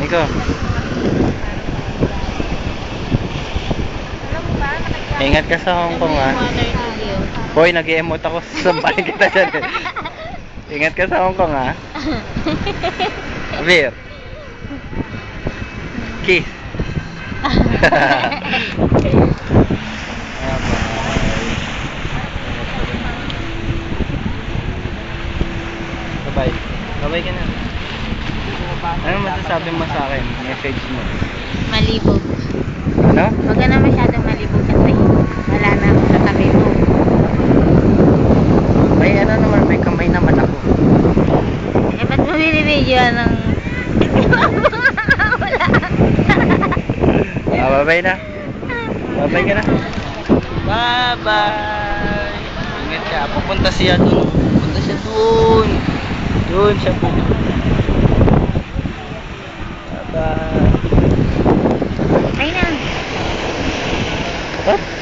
ko. Ingat ka sa Hong Kong ha. Hoy, nag-emote ako. Sabahin kita dyan eh. Ingat ka sa Hong Kong ha. Abir. Kiss. Bye-bye. Bye-bye ka na. Ano masasabi mo sa akin? Message mo. Malibog. Ano? Huwag ka na masyadong malibog kasi wala na ako sa tabi mo. May ano naman, may kamay naman ako. Eh, ba't mo binibidyo ng... wala. Bye-bye na. Bye-bye ka na. Bye-bye. Ingat ka. Pupunta siya dun. Pupunta siya dun. Dun siya pupunta. Bye-bye. Ay na. What?